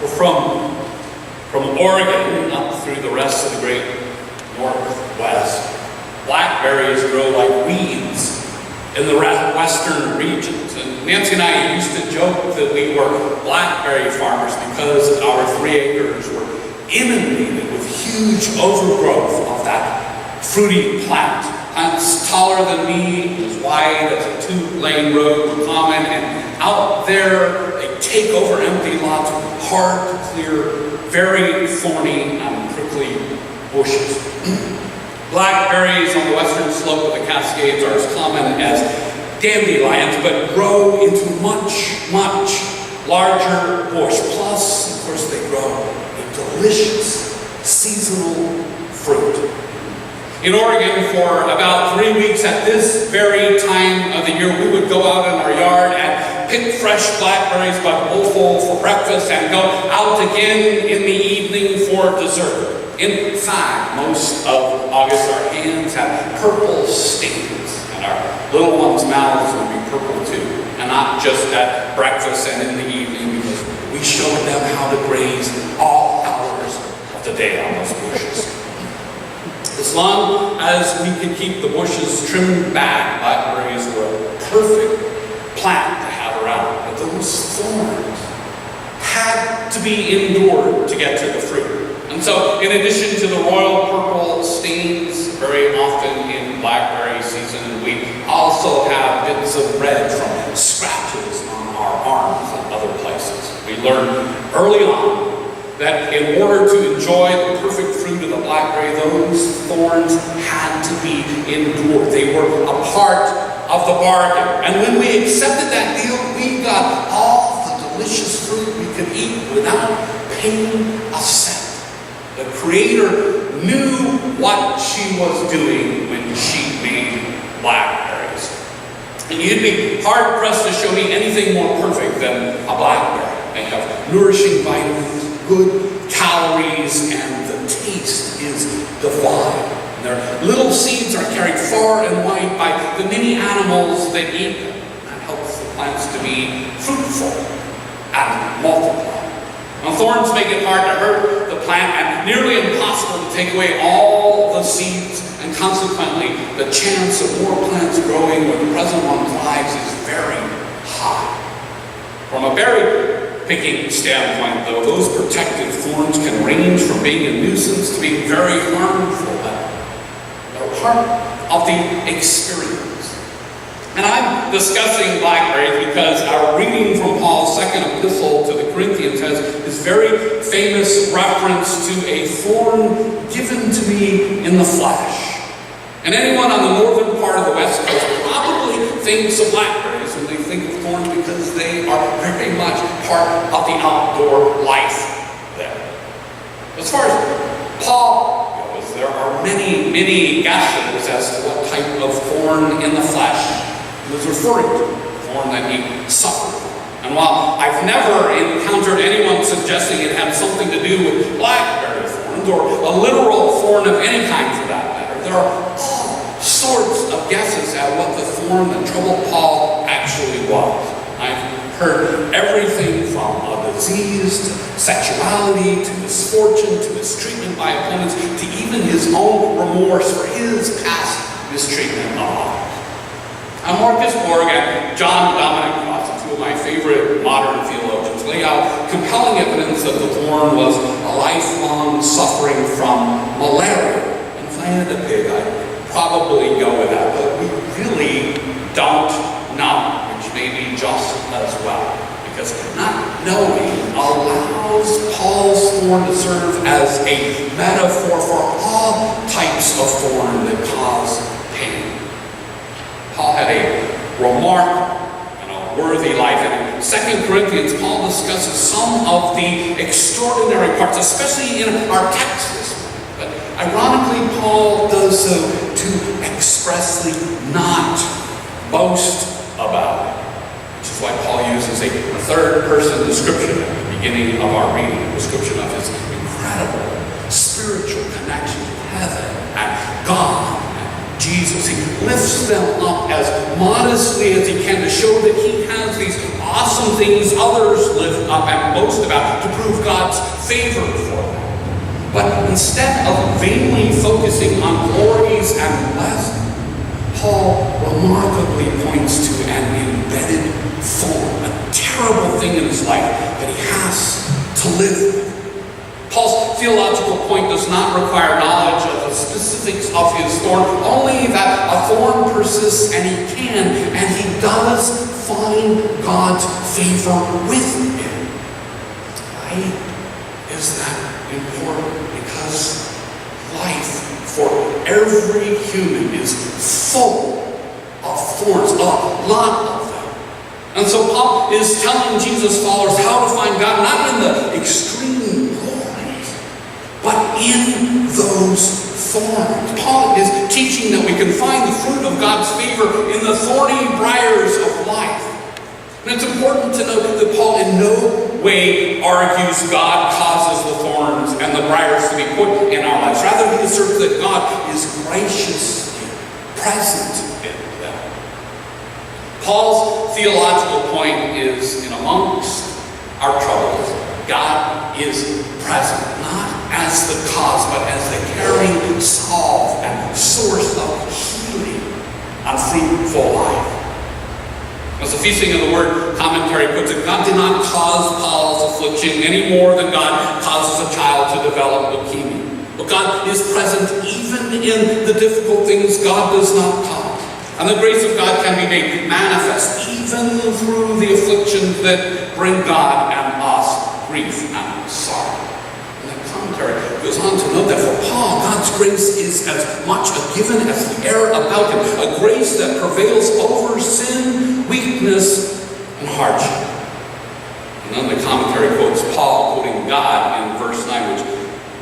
From Oregon up through the rest of the great Northwest, blackberries grow like weeds in the western regions. And Nancy and I used to joke that we were blackberry farmers because our 3 acres were inundated with huge overgrowth of that fruity plant. Plants taller than me, as wide as a 2-lane road were common, and out there they take over empty lots, hard to clear, very thorny and prickly bushes. Blackberries on the western slope of the Cascades are as common as dandelions, but grow into much, much larger bush. Plus, of course, they grow a delicious seasonal fruit. In Oregon, for about 3 weeks at this very time of the year, we would go out in our yard and pick fresh blackberries by the bowlful for breakfast and go out again in the evening for dessert. In fact, most of August, our hands had purple stains, and our little ones' mouths would be purple too. And not just at breakfast and in the evening, because we showed them how to graze all hours of the day on those bushes. As long as we could keep the bushes trimmed back, blackberries were a perfect plant to have around. But those thorns had to be endured to get to the fruit. And so, in addition to the royal purple stains, very often in blackberry season, we also have bits of red from scratches on our arms and other places. We learned early on that in order to enjoy the perfect fruit of the blackberry, those thorns had to be endured. They were a part of the bargain. And when we accepted that deal, we got all the delicious fruit we could eat without paying a cent. The Creator knew what she was doing when she made blackberries. And you'd be hard-pressed to show me anything more perfect than a blackberry. They have nourishing vitamins, good calories, and the taste is divine. And their little seeds are carried far and wide by the many animals that eat them. That helps the plants to be fruitful and multiply. Now, thorns make it hard to hurt the plant and nearly impossible to take away all the seeds, and consequently, the chance of more plants growing when the present one thrives is very high. From a berry picking standpoint, though, those protective thorns can range from being a nuisance to being very harmful. They're part of the experience. And I'm discussing blackberries because our reading from Paul's second epistle to the Corinthians has this very famous reference to a thorn given to me in the flesh. And anyone on the northern part of the West Coast probably thinks of blackberries when they think of thorns because they are very much part of the outdoor life there. As far as Paul goes, there are many, many guesses as to what type of thorn in the flesh he was referring to, the thorn that he suffered. And while I've never encountered anyone suggesting it had something to do with blackberry thorns or a literal thorn of any kind for that matter, there are all sorts of guesses at what the thorn that troubled Paul actually was. I've heard everything from a disease to sexuality to misfortune to mistreatment by opponents to even his own remorse for his past mistreatment of others. On Marcus Borg and John Dominic Crossan, two of my favorite modern theologians, lay out compelling evidence that the thorn was a lifelong suffering from malaria. And if I had to pick, I'd probably go with that, but we really don't know, which may be just as well, because not knowing allows Paul's thorn to serve as a metaphor for all types of thorn that cause pain. Paul had a remarkable and a worthy life, and in 2 Corinthians, Paul discusses some of the extraordinary parts, especially in our text this morning. But ironically, Paul does so to expressly not boast about it, which is why Paul uses a third-person description at the beginning of our reading, a description of his incredible spiritual connection to heaven and God and Jesus. He lifts them up as modestly as he can to show that he has these awesome things others lift up and boast about to prove God's favor for them. But instead of vainly focusing on glories and blessings, Paul remarkably points to an embedded thorn, a terrible thing in his life that he has to live with. Paul's theological point does not require knowledge of the specifics of his thorn, only that a thorn persists, and he can, and he does find God's favor with it. Why is that important? Because life for every human is full of thorns, a lot of them. And so Paul is telling Jesus' followers how to find God, not in the extreme glories, but in those thorns. Paul is teaching that we can find the fruit of God's favor in the thorny briars of life. And it's important to note that Paul in no way argues God causes the thorns and the briars to be put in our lives. Rather, he asserts that God is graciously present in them. Paul's theological point is, in amongst our troubles, God is present, not as the cause, but as the caring solve and source of healing and fruitful life. As the Feasting of the Word commentary puts it, God did not cause Paul's affliction any more than God causes a child to develop leukemia. But God is present even in the difficult things God does not cause. And the grace of God can be made manifest even through the afflictions that bring God and us grief and sorrow. And the commentary goes on to note that for Paul, God's grace is as much a given as the air about him, a grace that prevails over sin, weakness, and hardship. And then the commentary quotes Paul quoting God in verse 9, which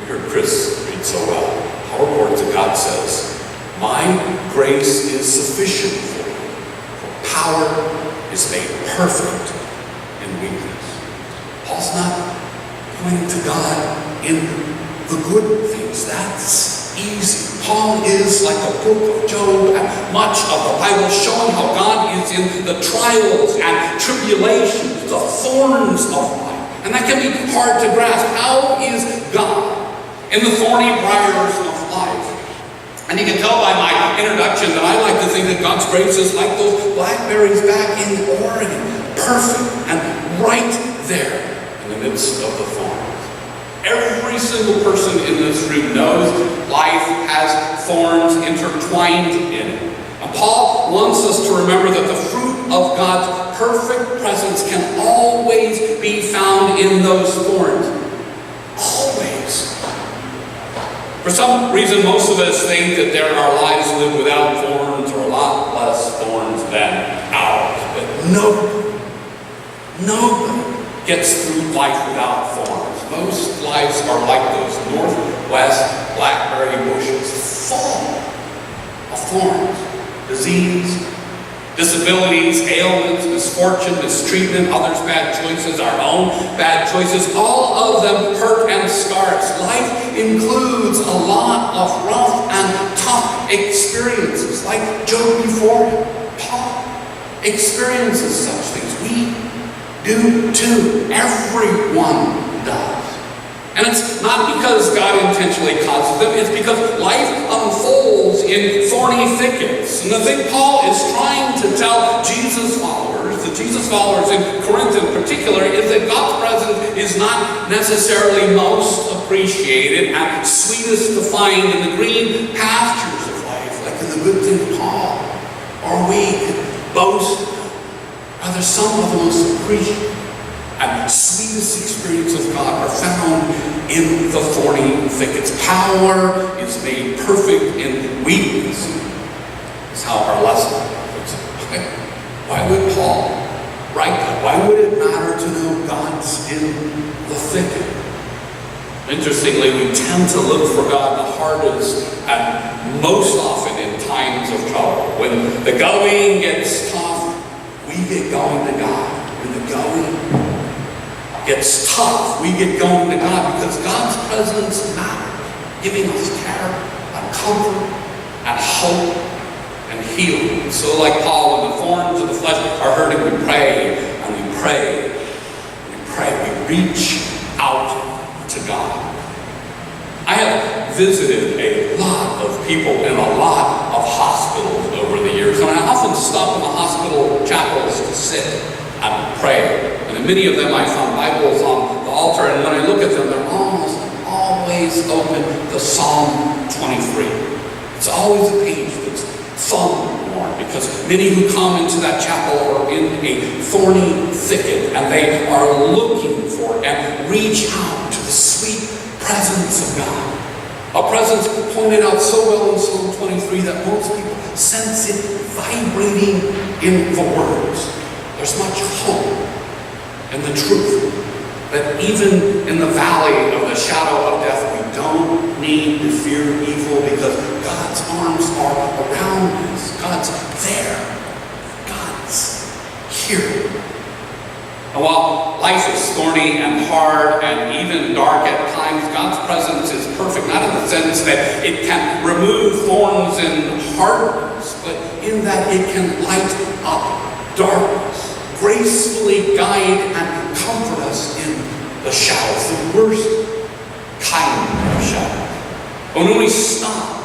we heard Chris read so well. Our word to God says, "My grace is sufficient for you, for power is made perfect in weakness." Paul's not pointing to God in the good things. That's easy. Paul is like the book of Job and much of the Bible, showing how God is in the trials and tribulations, the thorns of life. And that can be hard to grasp. How is God in the thorny briars of life? And you can tell by my introduction that I like to think that God's grace is like those blackberries back in Oregon, perfect and right there in the midst of the thorns. Every single person in this room knows life has thorns intertwined in it. And Paul wants us to remember that the fruit of God's perfect presence can always be found in those thorns. Always. For some reason, most of us think that there are lives lived without thorns or a lot less thorns than ours. But nobody gets through life without thorns. Most lives are like those northwest blackberry bushes, full of thorns, disease, disabilities, ailments, misfortune, mistreatment, others' bad choices, our own bad choices. All of them hurt and scar us. Life includes a lot of rough and tough experiences, like Job before him. Paul experiences such things. We do too. Everyone does. And it's not because God intentionally causes them, it's because life unfolds in thorny thickets. And the thing Paul is trying to tell Jesus followers, the Jesus followers in Corinth in particular, is that God's presence is not necessarily most appreciated and sweetest to find in the green pastures of life, like in the good thing Paul or we could boast of. Rather, some of the most appreciated and sweetest experience of God are found in the thorny thickets. Power is made perfect in weakness. That's how our lesson puts it. Why would Paul write that? Why would it matter to know God's in the thicket? Interestingly, we tend to look for God the hardest and most often in times of trouble. When the going gets tough, we get going to God. When the going gets tough, we get going to God because God's presence matters, giving us care and comfort and hope and healing. So like Paul, when the thorns of the flesh are hurting, we pray and we pray. We reach out to God. I have visited a lot of people in a lot of hospitals over the years, and I often stop in the hospital chapels to sit and pray. And in many of them I found Bibles on the altar, and when I look at them, they're almost always open to Psalm 23. It's always a page that's thumb-worn, because many who come into that chapel are in a thorny thicket, and they are looking for and reach out to the sweet presence of God. A presence pointed out so well in Psalm 23 that most people sense it vibrating in the words. There's much hope in the truth that even in the valley of the shadow of death, we don't need to fear evil, because God's arms are around us. God's there. God's here. And while life is thorny and hard and even dark at times, God's presence is perfect, not in the sense that it can remove thorns and hardness, but in that it can light up darkness, gracefully guide and comfort us in the shadows, the worst kind of shadow. But when we stop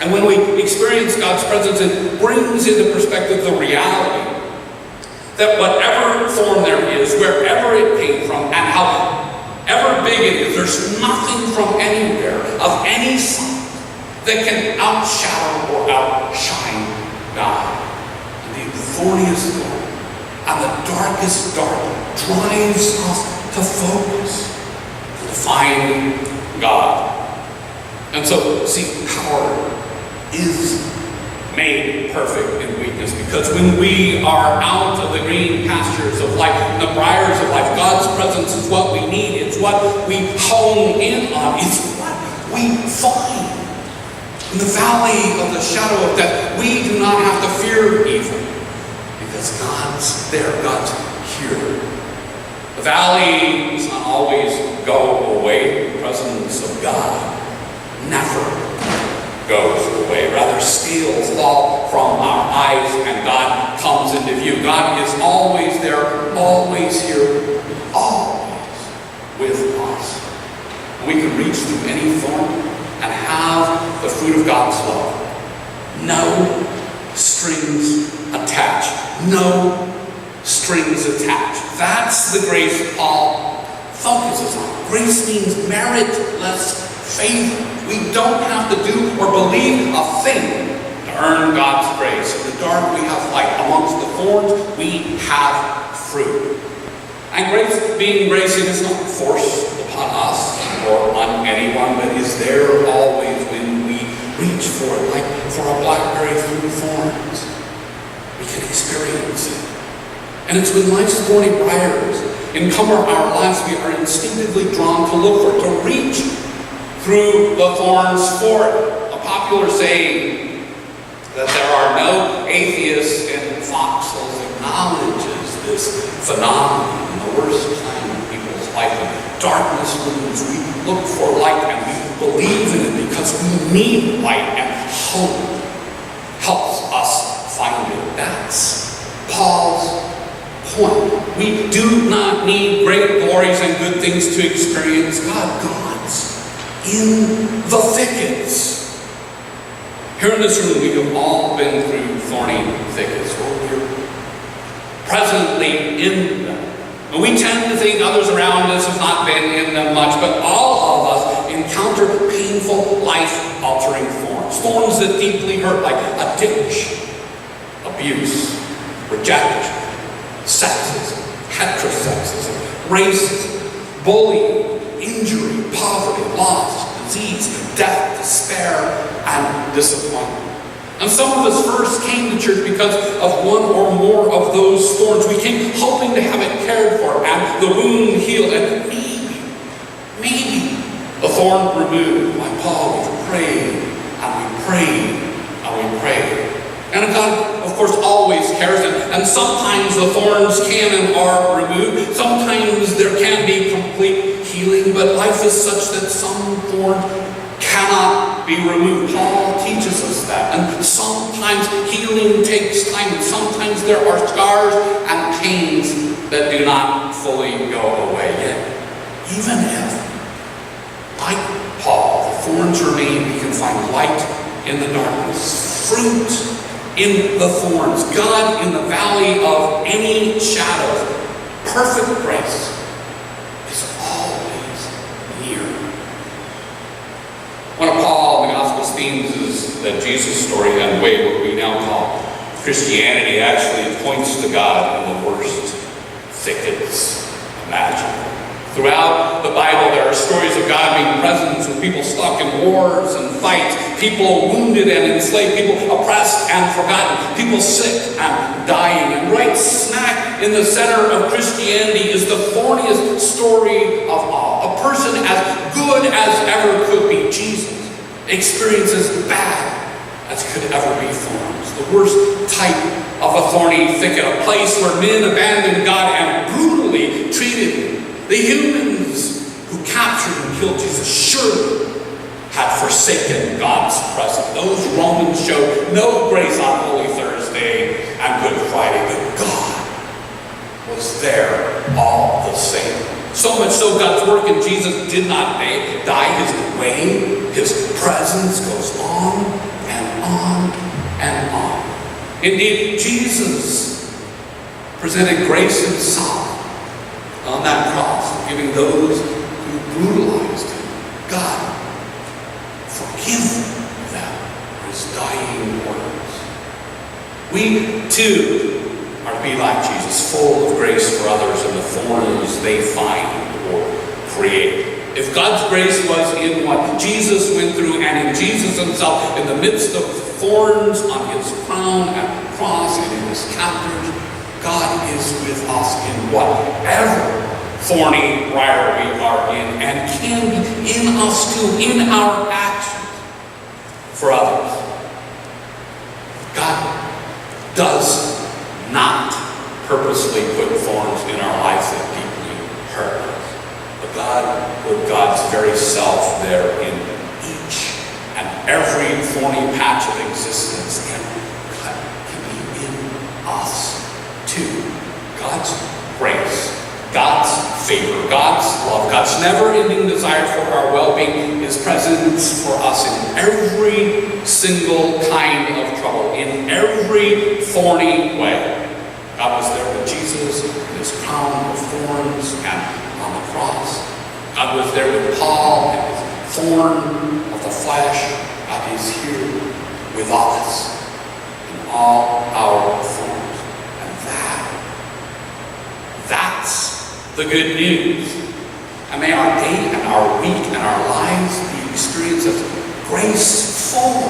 and when we experience God's presence, it brings into perspective the reality that whatever thorn there is, wherever it came from, and however big it is, there's nothing from anywhere of any size that can outshadow or outshine God. And the thorniest thorn and the darkest dark drives us to focus, to find God. And so, see, power is made perfect in weakness, because when we are out of the green pastures of life, the briars of life, God's presence is what we need. It's what we hone in on. It's what we find. In the valley of the shadow of death, we do not have to fear evil, because God's there. God's here. The valley does not always go away. The presence of God never goes away. Rather, scales fall from our eyes and God comes into view. God is always there, always here, always with us. We can reach through any thorn and have the fruit of God's love. No strings attached. No strings attached. That's the grace Paul focuses on. Grace means meritless favor. We don't have to do or believe a thing to earn God's grace. In the dark, we have light. Amongst the thorns, we have fruit. And grace, being grace, it is not forced upon us or on anyone, but is there always when we reach for it, like for a blackberry through thorns. We can experience it. And it's when life's thorny briars encumber our lives, we are instinctively drawn to look for it, to reach through the thorns for it. A popular saying that there are no atheists in foxholes acknowledges this phenomenon in the worst time of people's life. When darkness looms, we look for light and we believe in it because we need light, and hope helps us find it. That's Paul's point. We do not need great glories and good things to experience God. God's in the thickets. Here in this room, we have all been through thorny thickets, or we're presently in them. And we tend to think others around us have not been in them much, but all of us encounter painful, life-altering thorns. Thorns that deeply hurt, like addiction, abuse, rejection, sexism, heterosexism, racism, bullying, injury, poverty, loss, disease, death, despair, and disappointment. And some of us first came to church because of one or more of those thorns. We came hoping to have it cared for and the wound healed, and maybe the thorn removed. Like Paul, we've prayed and we prayed and we prayed. And God, of course, always cares, and sometimes the thorns can and are removed. Sometimes there can be complete healing, but life is such that some thorns cannot be removed. Paul teaches us that. And sometimes healing takes time, and sometimes there are scars and pains that do not fully go away yet. Even if, like Paul, the thorns remain, we can find light in the darkness, fruit in the thorns, God in the valley of any shadow. Perfect grace is always near. One of Paul and the Gospel's themes is that Jesus' story and way, what we now call Christianity, actually points to God in the worst thickets imaginable. Throughout the Bible, there are stories of God being present with people stuck in wars and fights, people wounded and enslaved, people oppressed and forgotten, people sick and dying. And right smack in the center of Christianity is the thorniest story of all. A person as good as ever could be, Jesus, experiences bad as could ever be thorns. The worst type of a thorny thicket, a place where men abandoned God and brutally treated him. The humans who captured and killed Jesus surely had forsaken God's presence. Those Romans showed no grace on Holy Thursday and Good Friday, but God was there all the same. So much so, God's work in Jesus did not die. His way, his presence goes on and on and on. Indeed, Jesus presented grace himself on that cross, giving those who brutalized him, God, forgive them, his dying words. We too are to be like Jesus, full of grace for others in the thorns they find or create. If God's grace was in what Jesus went through and in Jesus himself, in the midst of thorns on his crown and cross and in his captors, God is with us in whatever thorny briar we are in, and can be in us too, in our actions for others. God does not purposely put thorns in our lives that deeply hurt us, but God put God's very self there in each and every thorny patch of existence, and God can be in us too. God's grace, God's favor, God's love, God's never-ending desire for our well-being is present for us in every single kind of trouble, in every thorny way. God was there with Jesus in his crown of thorns and on the cross. God was there with Paul and his thorn of the flesh. God is here with us in all our thorns. That's the good news. And may our day and our week and our lives be experienced as grace full